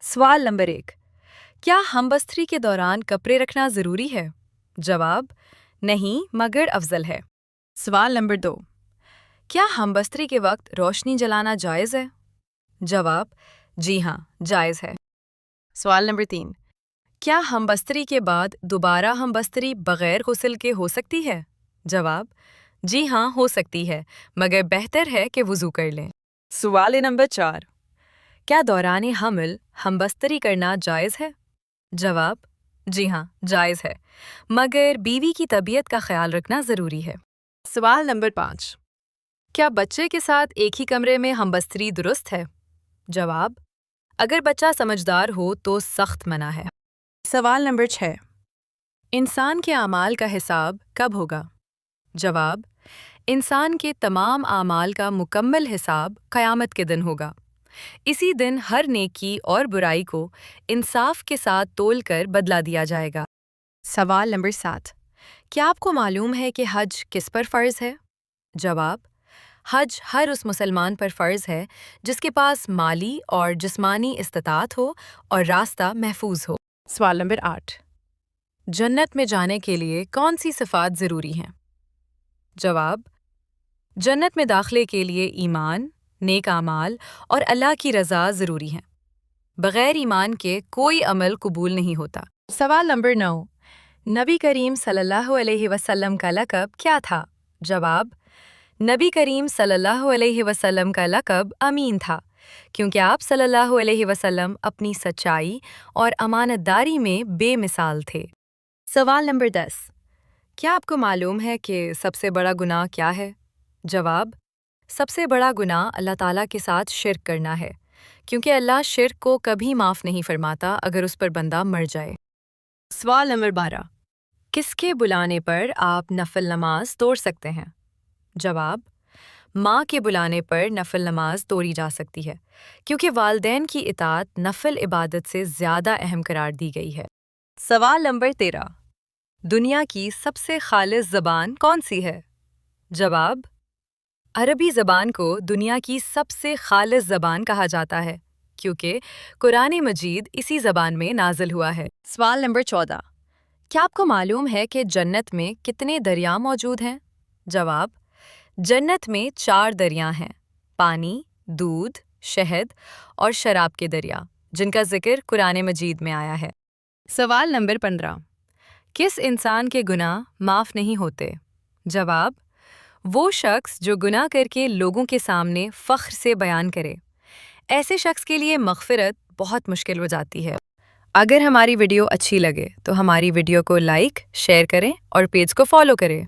سوال نمبر 1، کیا ہم بستری کے دوران کپڑے رکھنا ضروری ہے؟ جواب: نہیں مگر افضل ہے۔ سوال نمبر 2، کیا ہم بستری کے وقت روشنی جلانا جائز ہے؟ جواب: جی ہاں، جائز ہے۔ سوال نمبر 3، کیا ہم بستری کے بعد دوبارہ ہم بستری بغیر غسل کے ہو سکتی ہے؟ جواب: جی ہاں، ہو سکتی ہے، مگر بہتر ہے کہ وضو کر لیں۔ سوال نمبر 4، کیا دوران حمل ہم بستری کرنا جائز ہے؟ جواب: جی ہاں، جائز ہے، مگر بیوی کی طبیعت کا خیال رکھنا ضروری ہے۔ سوال نمبر 5، کیا بچے کے ساتھ ایک ہی کمرے میں ہم بستری درست ہے؟ جواب: اگر بچہ سمجھدار ہو تو سخت منع ہے۔ سوال نمبر 6، انسان کے اعمال کا حساب کب ہوگا؟ جواب: انسان کے تمام اعمال کا مکمل حساب قیامت کے دن ہوگا۔ اسی دن ہر نیکی اور برائی کو انصاف کے ساتھ تول کر بدلہ دیا جائے گا۔ سوال نمبر 7، کیا آپ کو معلوم ہے کہ حج کس پر فرض ہے؟ جواب: حج ہر اس مسلمان پر فرض ہے جس کے پاس مالی اور جسمانی استطاعت ہو اور راستہ محفوظ ہو۔ سوال نمبر 8، جنت میں جانے کے لیے کون سی صفات ضروری ہیں؟ جواب: جنت میں داخلے کے لیے ایمان، نیک اعمال اور اللہ کی رضا ضروری ہیں۔ بغیر ایمان کے کوئی عمل قبول نہیں ہوتا۔ سوال نمبر 9، نبی کریم صلی اللہ علیہ وسلم کا لقب کیا تھا؟ جواب: نبی کریم صلی اللہ علیہ وسلم کا لقب امین تھا، کیونکہ آپ صلی اللہ علیہ وسلم اپنی سچائی اور امانت داری میں بے مثال تھے۔ سوال نمبر 10، کیا آپ کو معلوم ہے کہ سب سے بڑا گناہ کیا ہے؟ جواب: سب سے بڑا گناہ اللہ تعالیٰ کے ساتھ شرک کرنا ہے، کیونکہ اللہ شرک کو کبھی معاف نہیں فرماتا اگر اس پر بندہ مر جائے۔ سوال نمبر 12، کس کے بلانے پر آپ نفل نماز توڑ سکتے ہیں؟ جواب: ماں کے بلانے پر نفل نماز توڑی جا سکتی ہے، کیونکہ والدین کی اطاعت نفل عبادت سے زیادہ اہم قرار دی گئی ہے۔ سوال نمبر 13، دنیا کی سب سے خالص زبان کون سی ہے؟ جواب: عربی زبان کو دنیا کی سب سے خالص زبان کہا جاتا ہے، کیونکہ قرآن مجید اسی زبان میں نازل ہوا ہے۔ سوال نمبر 14، کیا آپ کو معلوم ہے کہ جنت میں کتنے دریا موجود ہیں؟ جواب: جنت میں 4 دریا ہیں، پانی، دودھ، شہد اور شراب کے دریا، جن کا ذکر قرآن مجید میں آیا ہے۔ سوال نمبر 15، کس انسان کے گناہ معاف نہیں ہوتے؟ جواب: وہ شخص جو گناہ کر کے لوگوں کے سامنے فخر سے بیان کرے، ایسے شخص کے لیے مغفرت بہت مشکل ہو جاتی ہے۔ اگر ہماری ویڈیو اچھی لگے تو ہماری ویڈیو کو لائک، شیئر کریں اور پیج کو فالو کریں۔